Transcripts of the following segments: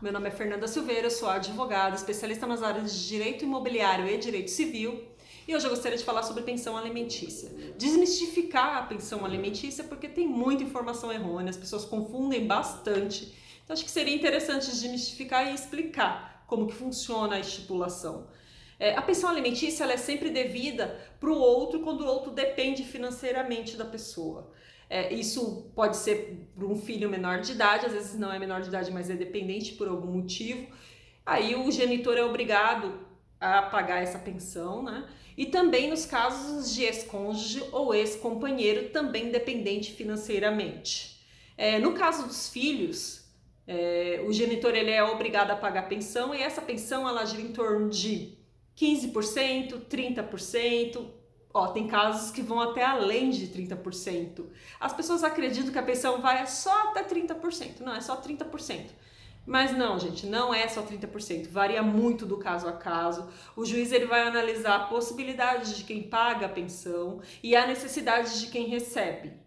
meu nome é Fernanda Silveira, eu sou advogada, especialista nas áreas de direito imobiliário e direito civil, e hoje eu gostaria de falar sobre pensão alimentícia. Desmistificar a pensão alimentícia porque tem muita informação errônea, as pessoas confundem bastante, então acho que seria interessante desmistificar e explicar como que funciona a estipulação. A pensão alimentícia ela é sempre devida para o outro quando o outro depende financeiramente da pessoa. Isso pode ser para um filho menor de idade, às vezes não é menor de idade, mas é dependente por algum motivo. Aí o genitor é obrigado a pagar essa pensão, né? E também nos casos de ex-cônjuge ou ex-companheiro, também dependente financeiramente. No caso dos filhos, o genitor ele é obrigado a pagar a pensão e essa pensão ela gira em torno de 15%, 30%. Tem casos que vão até além de 30%. As pessoas acreditam que a pensão vai só até 30%. Não, é só 30%. Mas não, gente, não é só 30%. Varia muito do caso a caso. O juiz ele vai analisar a possibilidade de quem paga a pensão e a necessidade de quem recebe.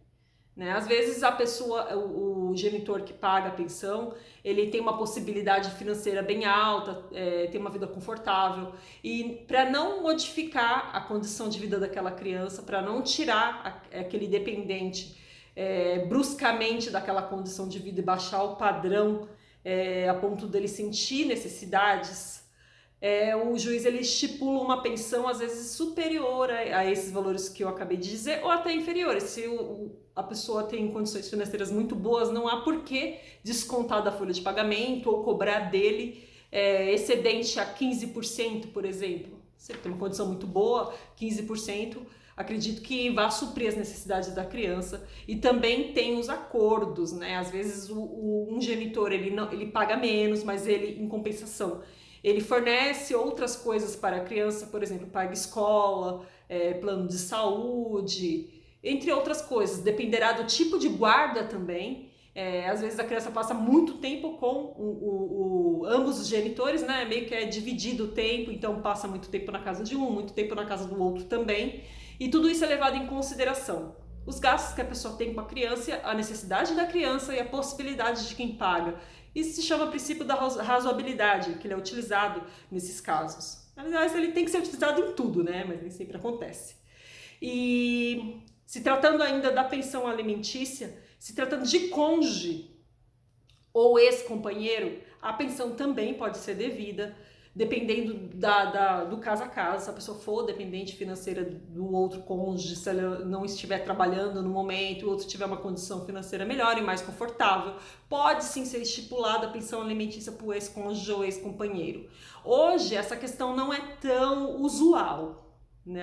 Às vezes a pessoa, o genitor que paga a pensão, ele tem uma possibilidade financeira bem alta, tem uma vida confortável e para não modificar a condição de vida daquela criança, para não tirar aquele dependente bruscamente daquela condição de vida e baixar o padrão a ponto dele sentir necessidades, o juiz ele estipula uma pensão às vezes superior a esses valores que eu acabei de dizer ou até inferiores. Se a pessoa tem condições financeiras muito boas, não há por que descontar da folha de pagamento ou cobrar dele excedente a 15%, por exemplo. Se ele tem uma condição muito boa, 15%, acredito que vai suprir as necessidades da criança. E também tem os acordos, né? Às vezes um genitor ele paga menos, mas ele, em compensação, ele fornece outras coisas para a criança, por exemplo, paga escola, plano de saúde, entre outras coisas. Dependerá do tipo de guarda também. Às vezes a criança passa muito tempo com ambos os genitores, né? Meio que é dividido o tempo, então passa muito tempo na casa de um, muito tempo na casa do outro também. E tudo isso é levado em consideração. Os gastos que a pessoa tem com a criança, a necessidade da criança e a possibilidade de quem paga. Isso se chama princípio da razoabilidade, que ele é utilizado nesses casos. Aliás, ele tem que ser utilizado em tudo, né? Mas nem sempre acontece. E se tratando ainda da pensão alimentícia, se tratando de cônjuge ou ex-companheiro, a pensão também pode ser devida, dependendo do caso a caso. Se a pessoa for dependente financeira do outro cônjuge, se ela não estiver trabalhando no momento, o outro tiver uma condição financeira melhor e mais confortável, pode sim ser estipulada a pensão alimentícia para o ex-cônjuge ou ex-companheiro. Hoje, essa questão não é tão usual.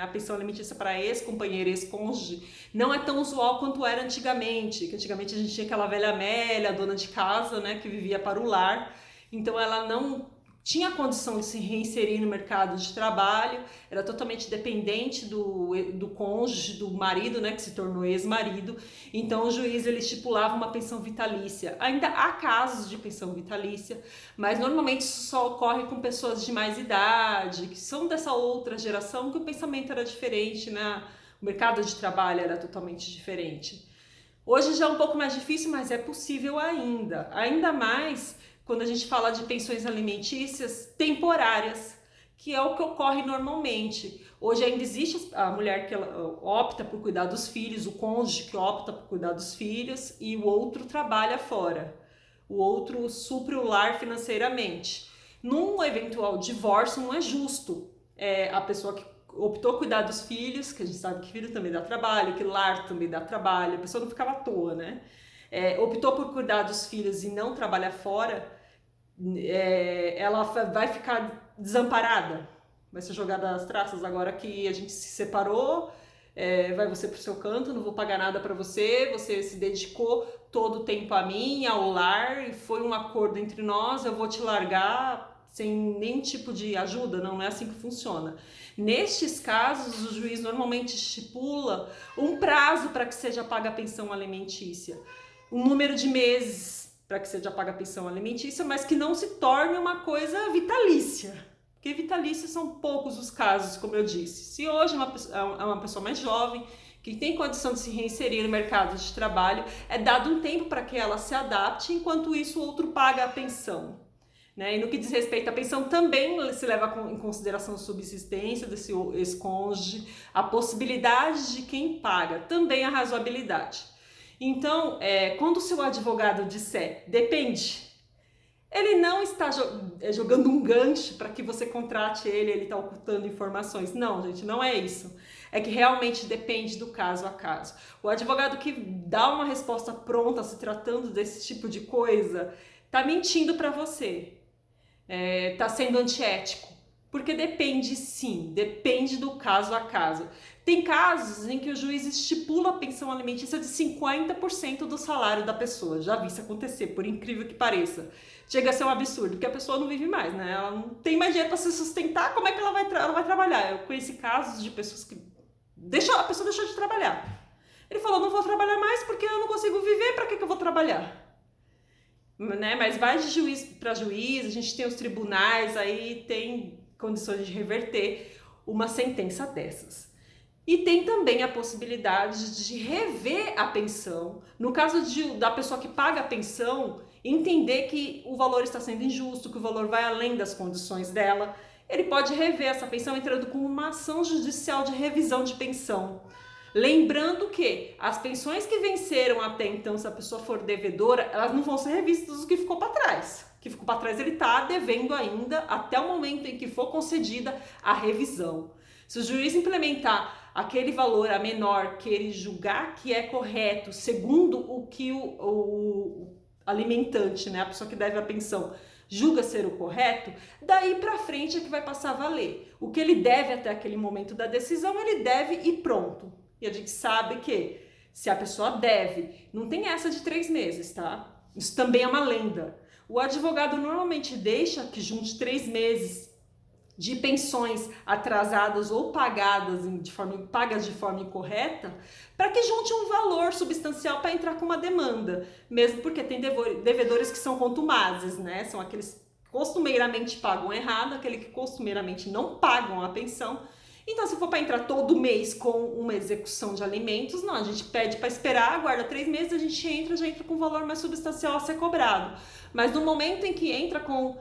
A pensão alimentícia para ex-companheiro e ex-cônjuge não é tão usual quanto era antigamente, que antigamente a gente tinha aquela velha Amélia, dona de casa, né, que vivia para o lar, então ela não tinha condição de se reinserir no mercado de trabalho, era totalmente dependente do cônjuge, do marido, né, que se tornou ex-marido. Então o juiz ele estipulava uma pensão vitalícia. Ainda há casos de pensão vitalícia, mas normalmente isso só ocorre com pessoas de mais idade, que são dessa outra geração, que o pensamento era diferente, né? O mercado de trabalho era totalmente diferente. Hoje já é um pouco mais difícil, mas é possível ainda mais quando a gente fala de pensões alimentícias temporárias, que é o que ocorre normalmente. Hoje ainda existe a mulher que ela opta por cuidar dos filhos, o cônjuge que opta por cuidar dos filhos e o outro trabalha fora. O outro supre o lar financeiramente. Num eventual divórcio não é justo a pessoa que optou cuidar dos filhos, que a gente sabe que filho também dá trabalho, que lar também dá trabalho, a pessoa não ficava à toa, né? Optou por cuidar dos filhos e não trabalhar fora, ela vai ficar desamparada, vai ser jogada às traças agora que a gente se separou, vai você pro seu canto, não vou pagar nada para você, você se dedicou todo o tempo a mim, ao lar, e foi um acordo entre nós, eu vou te largar sem nenhum tipo de ajuda. Não é assim que funciona. Nestes casos, o juiz normalmente estipula um prazo para que seja paga a pensão alimentícia, um número de meses para que seja paga a pensão alimentícia, mas que não se torne uma coisa vitalícia, porque vitalícios são poucos os casos, como eu disse. Se hoje é uma pessoa mais jovem, que tem condição de se reinserir no mercado de trabalho, é dado um tempo para que ela se adapte, enquanto isso o outro paga a pensão. né? E no que diz respeito à pensão, também se leva em consideração a subsistência desse ex-cônjuge, a possibilidade de quem paga, também a razoabilidade. Então, quando o seu advogado disser depende, ele não está jogando um gancho para que você contrate ele está ocultando informações. Não, gente, não é isso. É que realmente depende do caso a caso. O advogado que dá uma resposta pronta se tratando desse tipo de coisa, está mentindo para você. Está sendo antiético. Porque depende sim, depende do caso a caso. Tem casos em que o juiz estipula a pensão alimentícia de 50% do salário da pessoa. Já vi isso acontecer, por incrível que pareça. Chega a ser um absurdo, porque a pessoa não vive mais, né? Ela não tem mais dinheiro para se sustentar, como é que ela vai trabalhar? Eu conheci casos de pessoas que a pessoa deixou de trabalhar. Ele falou, não vou trabalhar mais porque eu não consigo viver, para que eu vou trabalhar? Né? Mas vai de juiz para juiz, a gente tem os tribunais, aí tem condições de reverter uma sentença dessas. E tem também a possibilidade de rever a pensão. No caso da pessoa que paga a pensão, entender que o valor está sendo injusto, que o valor vai além das condições dela, ele pode rever essa pensão entrando com uma ação judicial de revisão de pensão. Lembrando que as pensões que venceram até então, se a pessoa for devedora, elas não vão ser revistas do que ficou para trás. O que ficou para trás ele está devendo ainda até o momento em que for concedida a revisão. Se o juiz implementar aquele valor a menor que ele julgar que é correto, segundo o que o alimentante, né, a pessoa que deve a pensão, julga ser o correto, daí para frente é que vai passar a valer. O que ele deve até aquele momento da decisão, ele deve e pronto. E a gente sabe que se a pessoa deve, não tem essa de 3 meses, tá? Isso também é uma lenda. O advogado normalmente deixa que junte 3 meses de pensões atrasadas ou pagas de forma incorreta, para que junte um valor substancial para entrar com uma demanda, mesmo porque tem devedores que são contumazes, né? São aqueles que costumeiramente pagam errado, aqueles que costumeiramente não pagam a pensão. Então, se for para entrar todo mês com uma execução de alimentos, não, a gente pede para esperar, aguarda 3 meses, a gente já entra com um valor mais substancial a ser cobrado. Mas no momento em que entra com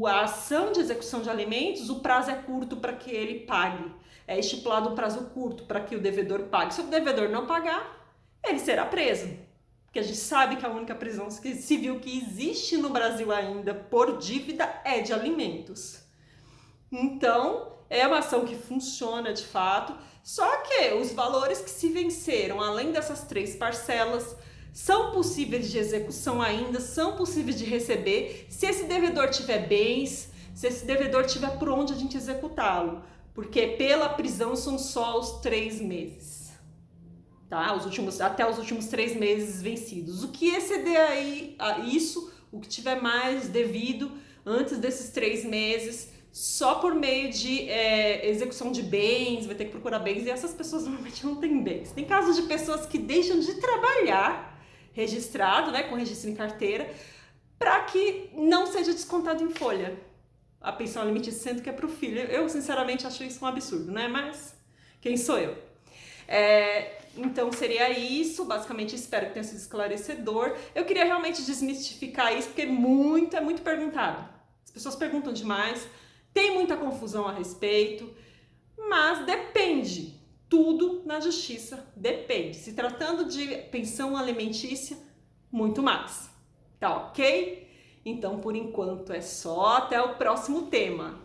a ação de execução de alimentos, o prazo é curto para que ele pague. É estipulado um prazo curto para que o devedor pague. Se o devedor não pagar, ele será preso. Porque a gente sabe que a única prisão civil que existe no Brasil ainda por dívida é de alimentos. Então, é uma ação que funciona de fato, só que os valores que se venceram, além dessas 3 parcelas, são possíveis de execução ainda, são possíveis de receber, se esse devedor tiver bens, se esse devedor tiver por onde a gente executá-lo, porque pela prisão são só os 3 meses, tá? Até os últimos 3 meses vencidos. O que exceder aí a isso, o que tiver mais devido antes desses 3 meses, só por meio de execução de bens, vai ter que procurar bens, e essas pessoas normalmente não têm bens. Tem casos de pessoas que deixam de trabalhar, registrado, né, com registro em carteira, para que não seja descontado em folha a pensão alimentícia, sendo que é para o filho. Eu, sinceramente, acho isso um absurdo, né? Mas quem sou eu? Então seria isso, basicamente. Espero que tenha sido esclarecedor. Eu queria realmente desmistificar isso, porque é muito perguntado. As pessoas perguntam demais, tem muita confusão a respeito, mas depende. Tudo na justiça depende. Se tratando de pensão alimentícia, muito mais. Tá ok? Então, por enquanto é só. Até o próximo tema.